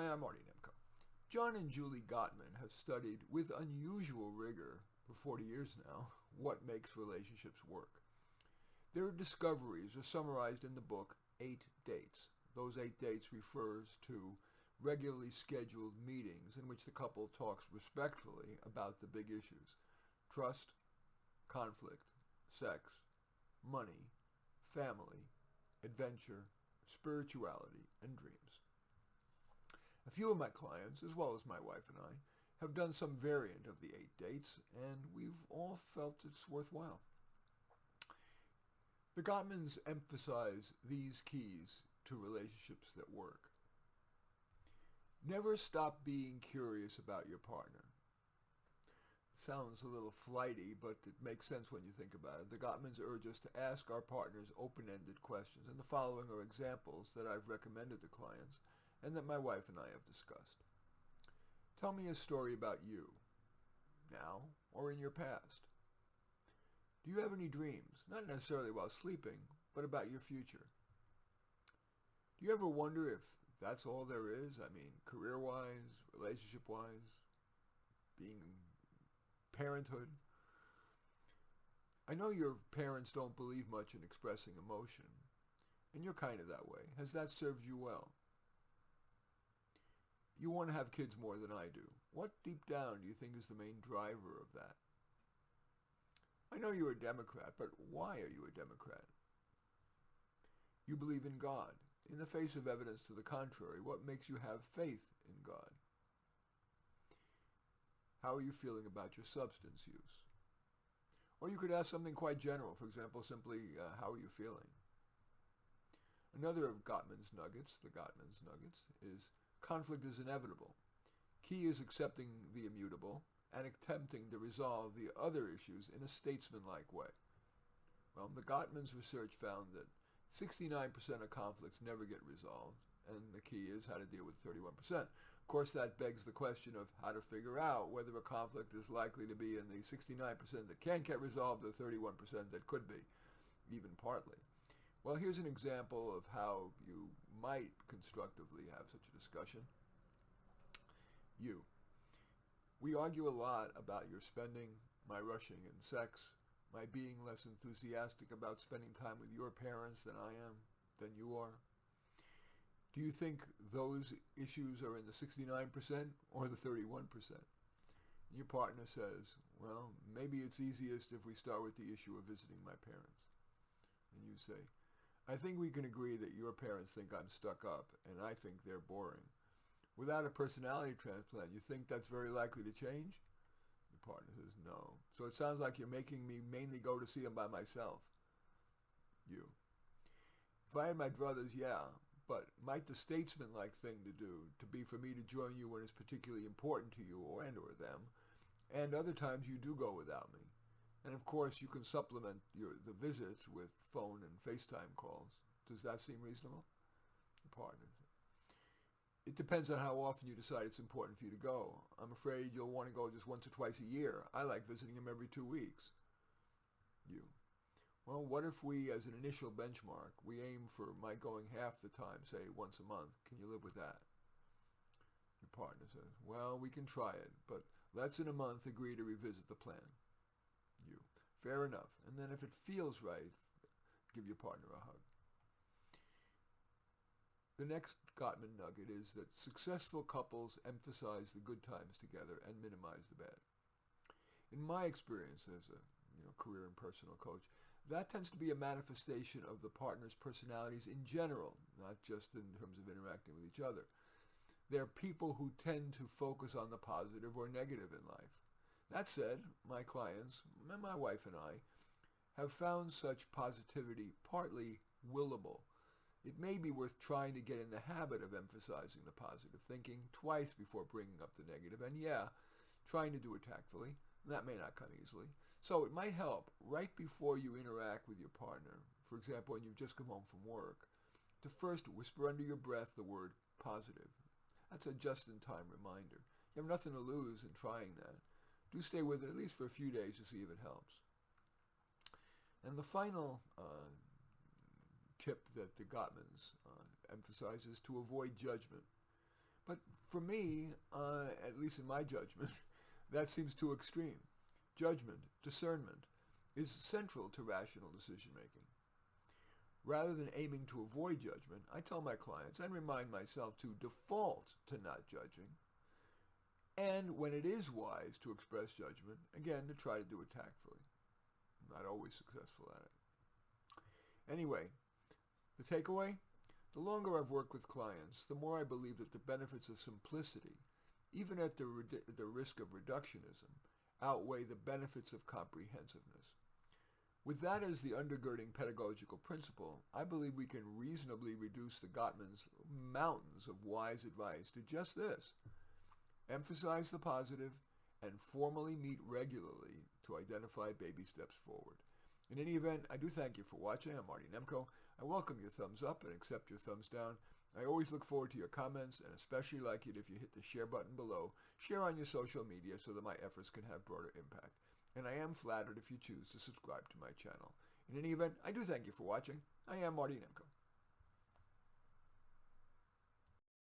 Hi, I'm Marty Nemko. John and Julie Gottman have studied with unusual rigor for 40 years now what makes relationships work. Their discoveries are summarized in the book 8 Dates. Those 8 dates refers to regularly scheduled meetings in which the couple talks respectfully about the big issues: trust, conflict, sex, money, family, adventure, spirituality, and dreams. A few of my clients, as well as my wife and I, have done some variant of the 8 dates, and we've all felt it's worthwhile. The Gottmans emphasize these keys to relationships that work. Never stop being curious about your partner. Sounds a little flighty, but it makes sense when you think about it. The Gottmans urge us to ask our partners open-ended questions, and the following are examples that I've recommended to clients and that my wife and I have discussed. Tell me a story about you, now or in your past. Do you have any dreams, not necessarily while sleeping, but about your future? Do you ever wonder if that's all there is? I mean, career-wise, relationship-wise, being parenthood? I know your parents don't believe much in expressing emotion, and you're kind of that way. Has that served you well? You want to have kids more than I do. What deep down do you think is the main driver of that? I know you're a Democrat, but why are you a Democrat? You believe in God. In the face of evidence to the contrary, what makes you have faith in God? How are you feeling about your substance use? Or you could ask something quite general, for example, simply, how are you feeling? Another of Gottman's nuggets, the Gottman's nuggets, is conflict is inevitable. Key is accepting the immutable and attempting to resolve the other issues in a statesman-like way. Well, the Gottman's research found that 69% of conflicts never get resolved, and the key is how to deal with 31%. Of course, that begs the question of how to figure out whether a conflict is likely to be in the 69% that can't get resolved or 31% that could be, even partly. Well, here's an example of how you might constructively have such a discussion. We argue a lot about your spending, my rushing in sex, my being less enthusiastic about spending time with your parents than you are. Do you think those issues are in the 69% or the 31%? Your partner says, well, maybe it's easiest if we start with the issue of visiting my parents. And you say, I think we can agree that your parents think I'm stuck up and I think they're boring. Without a personality transplant, you think that's very likely to change? Your partner says, no. So it sounds like you're making me mainly go to see them by myself. If I had my druthers, yeah, but might the statesman-like thing to do to be for me to join you when it's particularly important to you or them, and other times you do go without me. And of course, you can supplement the visits with phone and FaceTime calls. Does that seem reasonable? Your partner. It depends on how often you decide it's important for you to go. I'm afraid you'll want to go just once or twice a year. I like visiting him every 2 weeks. Well, what if we, as an initial benchmark, we aim for my going half the time, say once a month? Can you live with that? Your partner says, well, we can try it, but let's in a month agree to revisit the plan. Fair enough. And then if it feels right, give your partner a hug. The next Gottman nugget is that successful couples emphasize the good times together and minimize the bad. In my experience as a career and personal coach, that tends to be a manifestation of the partner's personalities in general, not just in terms of interacting with each other. They're people who tend to focus on the positive or negative in life. That said, my clients, and my wife and I, have found such positivity partly willable. It may be worth trying to get in the habit of emphasizing the positive, thinking twice before bringing up the negative, and trying to do it tactfully. That may not come easily. So it might help right before you interact with your partner, for example, when you've just come home from work, to first whisper under your breath the word positive. That's a just-in-time reminder. You have nothing to lose in trying that. Do stay with it at least for a few days to see if it helps. And the final tip that the Gottmans emphasize is to avoid judgment. But For me, at least in my judgment, that seems too extreme. Judgment, discernment, is central to rational decision-making. Rather than aiming to avoid judgment, I tell my clients and remind myself to default to not judging, and when it is wise to express judgment, again, to try to do it tactfully. I'm not always successful at it. Anyway, the takeaway? The longer I've worked with clients, the more I believe that the benefits of simplicity, even at the risk of reductionism, outweigh the benefits of comprehensiveness. With that as the undergirding pedagogical principle, I believe we can reasonably reduce the Gottmans mountains of wise advice to just this: emphasize the positive and formally meet regularly to identify baby steps forward. In any event, I do thank you for watching. I'm Marty Nemko. I welcome your thumbs up and accept your thumbs down. I always look forward to your comments and especially like it if you hit the share button below. Share on your social media so that my efforts can have broader impact. And I am flattered if you choose to subscribe to my channel. In any event, I do thank you for watching. I am Marty Nemko.